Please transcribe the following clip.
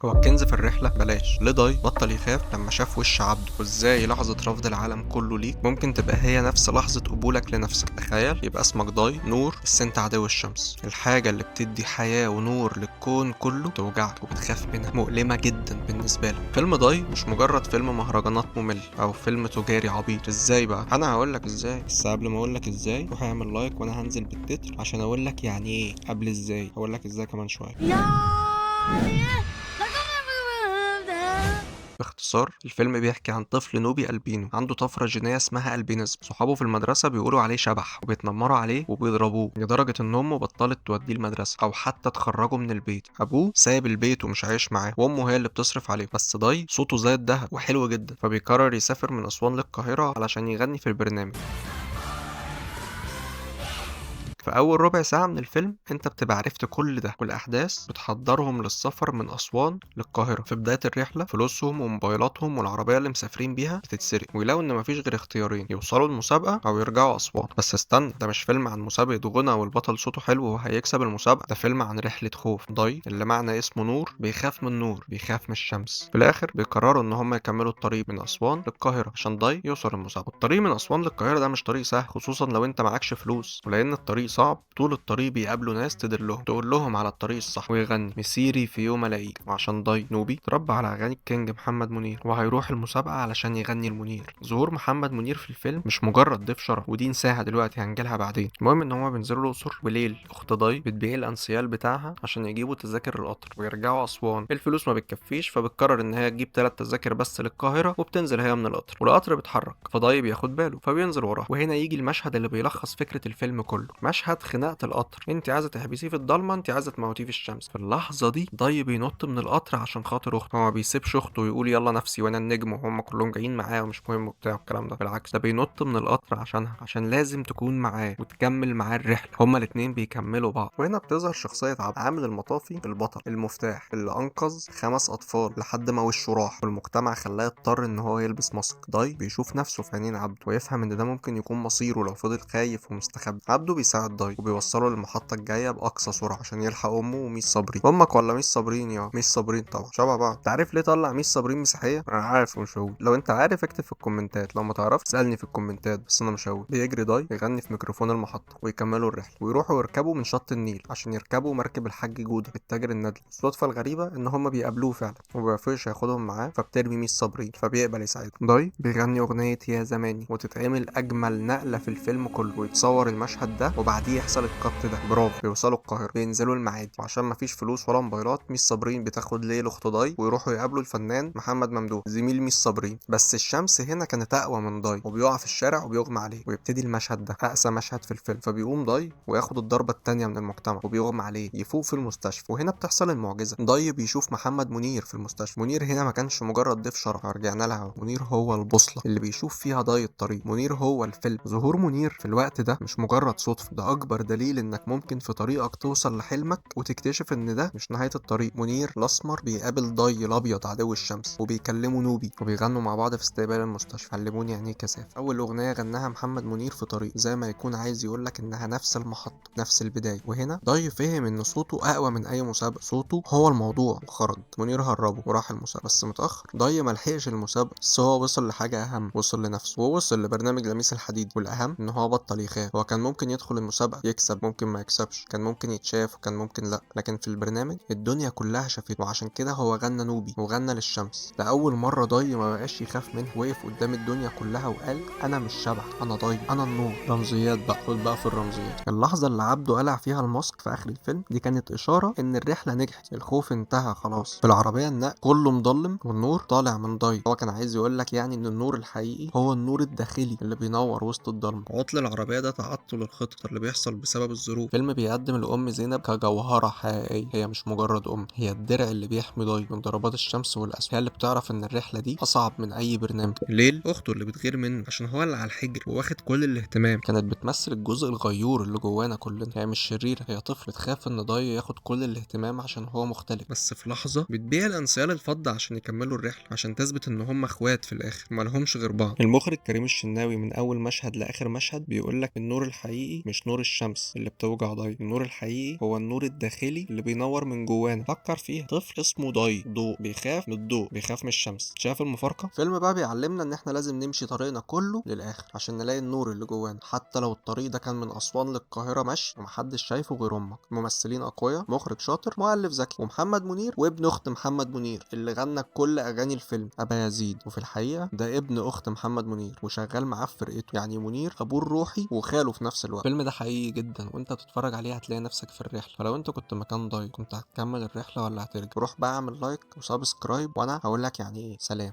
هو الكنز في الرحلة بلاش ليه ضاي بطل يخاف لما شاف وش عبده، وازاي لحظة رفض العالم كله ليك ممكن تبقى هي نفس لحظة قبولك لنفسك. تخيل يبقى اسمك ضاي نور بس انت عدو الشمس، الحاجة اللي بتدي حياة ونور للكون كله توجعك وبتخاف منها، مؤلمة جدا بالنسبة لك. فيلم ضاي مش مجرد فيلم مهرجانات ممل او فيلم تجاري عبيط. ازاي بقى؟ انا هقولك ازاي، بس قبل ما اقولك ازاي روح اعمل لايك وانا هنزل بالتتر عشان اقولك يعني ايه قبل ازاي. هقولك ازاي كمان شوية. باختصار الفيلم بيحكي عن طفل نوبي ألبينو عنده طفرة جينية اسمها ألبينيزم. صحابه في المدرسة بيقولوا عليه شبح وبيتنمروا عليه وبيضربوه لدرجة إن أمه بطلت توديه المدرسة أو حتى تخرجه من البيت. أبوه سايب البيت ومش عايش معاه وأمه هي اللي بتصرف عليه. بس ضاي صوته زي الدهب وحلو جدا، فبيقرر يسافر من أسوان للقاهرة علشان يغني في البرنامج. في أول ربع ساعة من الفيلم أنت بتبقى عرفت كل ده، والأحداث بتحضرهم للسفر من أسوان للقاهرة. في بداية الرحلة فلوسهم وموبايلاتهم والعربية اللي مسافرين بيها بتتسرق، ويلاقوا إن مفيش غير اختيارين: يوصلوا المسابقة أو يرجعوا أسوان. بس استنى، ده مش فيلم عن مسابقة غنى والبطل صوته حلو وهيكسب المسابقة، ده فيلم عن رحلة خوف. ضي اللي معنى اسمه نور بيخاف من النور، بيخاف من الشمس. في الآخر بيقرروا إن هم يكملوا الطريق من أسوان للقاهرة عشان ضي يوصل المسابقة. الطريق من أسوان للقاهرة ده مش طريق سهل، خصوصا لو أنت معكش فلوس، ولأن الطريق صعب. طول الطريق بيقابلوا ناس تدلهم تقول لهم على الطريق الصح، ويغني مسيري في يوم الاقيك. وعشان ضاي نوبي اتربى على اغاني الكينج محمد منير، وهيروح المسابقه علشان يغني المنير. ظهور محمد منير في الفيلم مش مجرد ضيف شرف، ودي نساها دلوقتي هنجيلها بعدين. المهم ان هما بينزلوا الاقصر، وليل اخت ضاي بتبيع الانسيال بتاعها عشان يجيبوا تذاكر القطر ويرجعوا اسوان. الفلوس ما بتكفيش، فبتقرر ان هي تجيب 3 تذاكر بس للقاهره، وبتنزل هي من القطر والقطر بيتحرك، فضاي بياخد باله فبينزل وراه. وهنا يجي المشهد اللي بيلخص فكره الفيلم كله، مشهد خناقه القطر. انت عايزه تحبسيه في الضلمه، انت عايزه تموتيه في الشمس. في اللحظه دي ضي بينط من القطر عشان خاطر اخته. هو ما بيسيبش اخته ويقول يلا نفسي وانا النجم وهم كلهم جايين معاه ومش مهم وبتاع الكلام ده، بالعكس ده بينط من القطر عشانها، عشان لازم تكون معاه وتكمل معاه الرحله. هما الاتنين بيكملوا بعض. وهنا بتظهر شخصيه عامل المطافي، البطل المفتاح اللي انقذ 5 اطفال لحد ما وشه راح والمجتمع خلاه يضطر ان هو يلبس ماسك. ضي بيشوف نفسه في عينين عبده ويفهم ان ده ممكن يكون مصيره لو فضل خايف ومستخبي. عبده بيساعد ضي وبيوصله للمحطه الجايه باقصى سرعه عشان يلحق امه وميس صابرين. امك ولا ميس صابرين؟ يا ميس صابرين طبعا، شبه بعض. انت عارف ليه طلع ميس صابرين مسيحيه؟ انا عارف ومش هقول. لو انت عارف اكتب في الكومنتات، لو ما تعرفش اسالني في الكومنتات، بس انا مش هقول. بيجري ضاي يغني في ميكروفون المحطه ويكملوا الرحله، ويروحوا يركبوا من شط النيل عشان يركبوا مركب الحاج جوده التاجر الندل. الصدفه الغريبه ان هم بيقابلوه فعلا ومبيوافقش ياخدهم معاه، فبترمي ميس صابرين فبيقبل يساعدهم. ضاي بيغني اغنيه يا زماني وتتعمل اجمل نقله في الفيلم كله، ويتصور المشهد ده وبعديه يحصل القط ده. برافو. بيوصلوا القاهره، بينزلوا المعادي، وعشان مفيش فلوس ولا موبايلات ميس صابرين بتاخد ليل اخت ضاي ويروحوا يقابلوا الفنان محمد ممدوح زميل ميس صابرين. بس الشمس هنا كانت اقوى من ضاي وبيقع في الشارع وبيغمى عليه، ويبتدي المشهد ده اقسى مشهد في الفيلم. فبيقوم ضاي وياخد الضربه التانيه من المجتمع وبيغمى عليه، يفوق في المستشفى. وهنا بتحصل المعجزه، ضاي بيشوف محمد منير في المستشفى. منير هنا ما كانش مجرد ضيف شرف، رجعنا لها. منير هو البوصله اللي بيشوف فيها ضاي الطريق. منير هو الفيلم. ظهور منير في الوقت ده مش مجرد صدفه، ده اكبر دليل انك ممكن في طريقك توصل لحلمك وتكتشف ان ده مش نهايه الطريق. منير الاسمر بيقابل ضي الابيض عدو الشمس وبيكلموا نوبي وبيغنوا مع بعض في استقبال المستشفى. علموني يعني ايه كثافه. اول اغنيه غناها محمد منير في طريق، زي ما يكون عايز يقولك انها نفس المحطه نفس البدايه. وهنا ضي فهم ان صوته اقوى من اي مسابقه، صوته هو الموضوع وخرج. منير هربه وراح المسابقه بس متاخر. ضي ملحقش المسابقه، بس هو وصل لحاجه اهم، وصل لنفسه، ووصل لبرنامج لميس الحديد. والاهم ان هو بطل يخاف. هو كان ممكن يدخل المسابقه يكسب، ممكن ما يكسبش، كان ممكن يتشاف وكان ممكن لا، لكن في البرنامج الدنيا كلها شافته، وعشان كده هو غنى نوبي وغنى للشمس. لأول مرة ضي ما بقاش يخاف منها، وقف قدام الدنيا كلها وقال انا مش شبح، انا ضي، انا النور. رمزيات بقى، خد بقى في الرمزيات. اللحظة اللي عبده قلع فيها الماسك في اخر الفيلم دي كانت اشارة ان الرحلة نجحت، الخوف انتهى خلاص. في العربية النقل كله مضلم والنور طالع من ضي. هو كان عايز يقول لك يعني ان النور الحقيقي هو النور الداخلي اللي بينور وسط الضلمة. عطل العربية ده تعطل الخطط اللي بيحصل بسبب الظروف. الفيلم بيقدم الام زينب كجوهرة حقيقية، هي مش مجرد هي الدرع اللي بيحمي ضي من ضربات الشمس والاسد. هي اللي بتعرف ان الرحله دي اصعب من اي برنامج. ليل اخته اللي بتغير منه عشان هو اللي على الحجر واخد كل الاهتمام، كانت بتمثل الجزء الغيور اللي جوانا كلنا. هي مش شريره، هي طفل تخاف ان ضي ياخد كل الاهتمام عشان هو مختلف. بس في لحظه بتبيع الانسيال الفضه عشان يكملوا الرحله، عشان تثبت ان هم اخوات في الاخر وما لهمش غير بعض. المخرج كريم الشناوي من اول مشهد لاخر مشهد بيقول لك النور الحقيقي مش نور نور الشمس اللي بتوجع ضي. النور الحقيقي هو النور الداخلي اللي بينور من جوانا. فكر فيها، طفل اسمه ضوء بيخاف من الضوء، بيخاف من الشمس. شايف المفارقه؟ فيلم بقى بيعلمنا ان احنا لازم نمشي طريقنا كله للاخر عشان نلاقي النور اللي جوانا، حتى لو الطريق ده كان من اسوان للقاهره مشي ومحدش شايفه غير امك. ممثلين اقوياء، مخرج شاطر، مؤلف ذكي، ومحمد منير وابن اخت محمد منير اللي غنى كل اغاني الفيلم ابا يزيد. وفي الحقيقه ده ابن اخت محمد منير وشغال معاه في فرقته، يعني منير ابوه الروحي وخاله في نفس الوقت. الفيلم ده حقيقي جدا، وانت بتتفرج عليه هتلاقي نفسك في الرحله. فلو انت كنت مكان كنت هتكمل الرحله ولا هترجع؟ روح بقى اعمل لايك وسبسكرايب، وانا هقول لك يعني ايه. سلام.